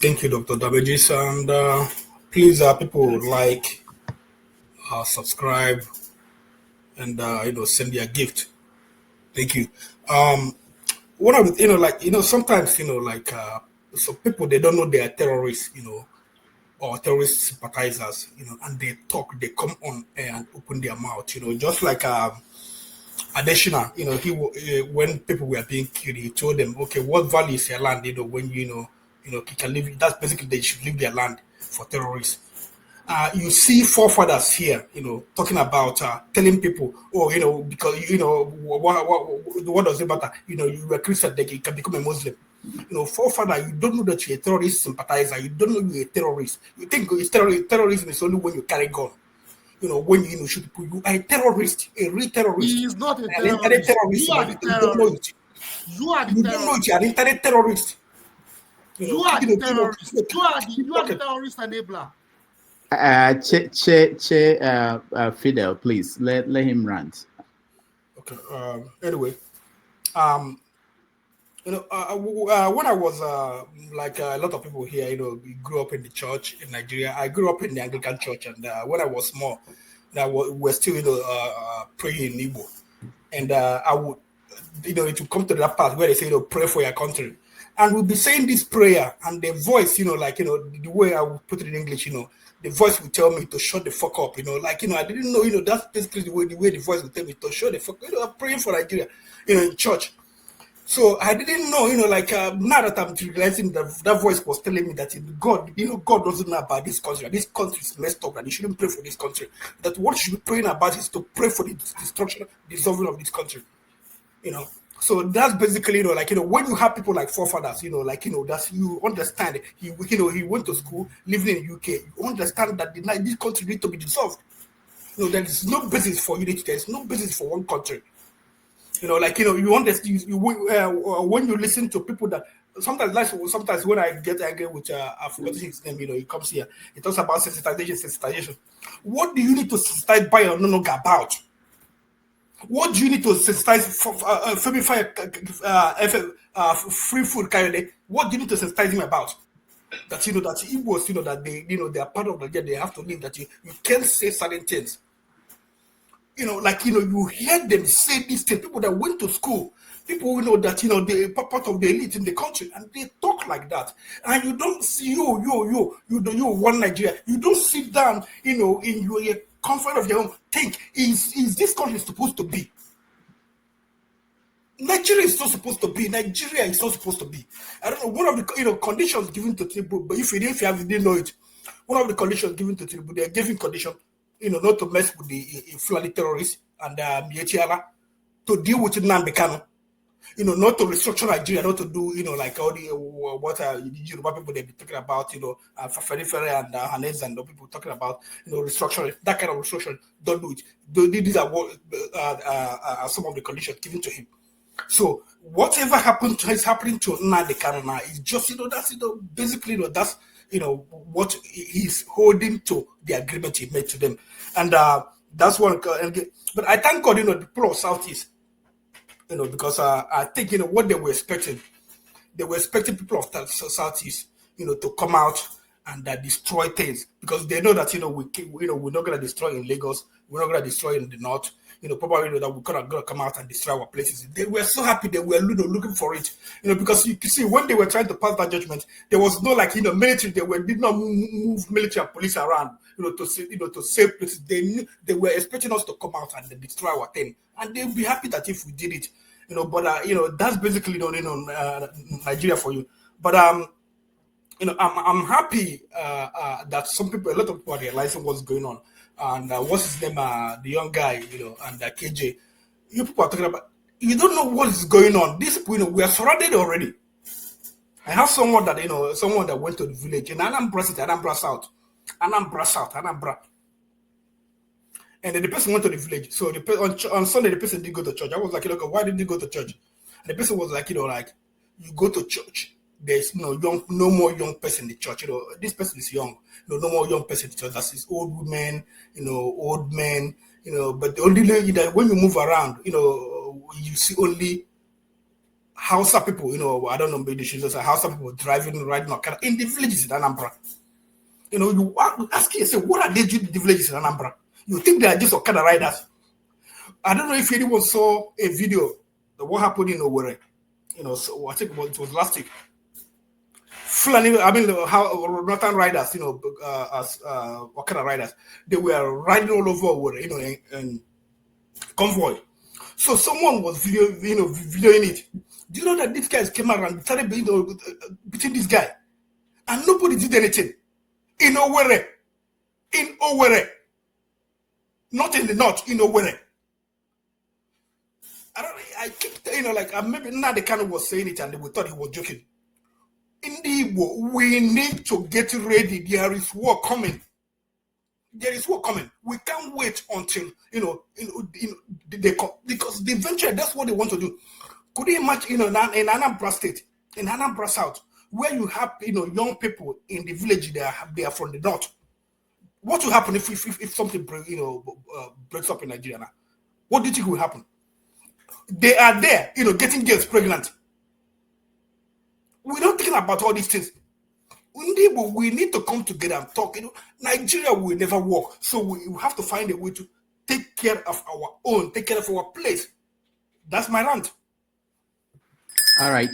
Thank you, Dr. Damages. And please, people like, subscribe, and send me a gift. Thank you. Um, One of the, sometimes, so people they don't know they are terrorists, or terrorist sympathizers, and they talk, they come on air and open their mouth, just like Additional, when people were being killed, he told them, okay, what value is your land? When you can live. That's basically they should leave their land for terrorists. You see forefathers here, talking about telling people, oh, because what does it matter? You were Christian, they can become a Muslim. Forefather, you don't know that you're a terrorist sympathizer. You don't know you're a terrorist. You think it's terrorism is only when you carry gun. When you shoot people, you are a terrorist, a real terrorist. He is not a terrorist. You are the terrorist. You are the terrorist. You don't know it. You are an internet terrorist. You are the terrorist. You are the terrorist enabler. Fidel, please let him rant. Okay. Anyway, when I was like a lot of people here, we grew up in the church in Nigeria. I grew up in the Anglican church, and when I was small, we're still praying in Igbo, and I would, it would come to that part where they say, pray for your country, and we'll be saying this prayer, and the voice, the way I would put it in English, the voice would tell me to shut the fuck up, I didn't know, that's basically the way the voice would tell me to shut the fuck up. I'm praying for Nigeria, in church. So I didn't know, now that I'm realizing that voice was telling me that God, God doesn't know about this country. This country is messed up, and you shouldn't pray for this country. That what you should be praying about is to pray for the destruction, dissolving of this country. So that's basically, when you have people like forefathers, that's you understand. He went to school, living in UK. You understand that this country needs to be dissolved. There is no basis for unity. There is no basis for one country. You understand. When you listen to people that sometimes when I get angry with I forgot his name, he comes here. He talks about sensitization. What do you need to sensitize by or no about? What do you need to sensitize free food kind? What do you need to sensitize him about? That that it was that they are part of the game. They have to live. That you can't say certain things. You hear them say these things. People that went to school, people who know that they're part of the elite in the country, and they talk like that. And you don't see you one Nigeria. You don't sit down, in your comfort of your home. Think, is this country supposed to be? Nigeria is not supposed to be. Nigeria is not supposed to be. I don't know. One of the conditions given to Tinubu, but if you didn't know it, one of the conditions given to Tinubu, they are giving condition. Not to mess with the Fulani terrorists and Mietiala, to deal with Nnamdi Kanu, not to restructure Nigeria, not to do, like all the what Yoruba people they be talking about, Fere and Hanez and people talking about, restructuring, that kind of restructuring. Don't do it. These are what some of the conditions given to him. So whatever is happening to Nnamdi Kanu now is just, that's basically, that's what he's holding to the agreement he made to them, and that's one. But I thank God, the people of Southeast, because I think what they were expecting people of Southeast, to come out and destroy things, because they know that we're not gonna destroy in Lagos, we're not gonna destroy in the north. Probably that we're gonna come out and destroy our places. They were so happy, they were looking for it, because you see when they were trying to pass that judgment, there was no military. Did not move military and police around, to save places. They were expecting us to come out and destroy our thing, and they'll be happy that if we did it, But that's basically Nigeria for you. But I'm happy that a lot of people are realizing what's going on. And what's his name? The young guy, and KJ. You people are talking about. You don't know what is going on. These people, we are surrounded already. I have someone that went to the village in Anambra City, Anambra South, and then the person went to the village. So on Sunday, the person did go to church. I was like, why did you go to church? And the person was like, you go to church. There's no more young person in the church. This person is young. No more young person in the church. That's his old women, old men, But the only way that when you move around, you see only Hausa people, I don't know, maybe just Hausa people riding Okada in the villages in Anambra. You ask yourself, what are they doing in the villages in Anambra? You think they are just Okada riders? I don't know if anyone saw a video of what happened in Owerri. So I think it was last week. How Northern riders, Okada riders, they were riding all over Owerri, in convoy. So someone was videoing it. Do you know that these guys came around and started beating this guy, and nobody did anything in Owerri, not in the north, in Owerri. I keep maybe Nadekano was saying it and we thought he was joking. In the Igbo, we need to get ready. There is war coming. We can't wait until because eventually that's what they want to do. Could you imagine, in Anambra State, in Anambra South, where you have young people in the village, they are from the north. What will happen if something breaks up in Nigeria now? What do you think will happen? They are there, getting girls pregnant. We're not thinking about all these things. We need to come together and talk. Nigeria will never work. So we have to find a way to take care of our own, take care of our place. That's my rant. All right.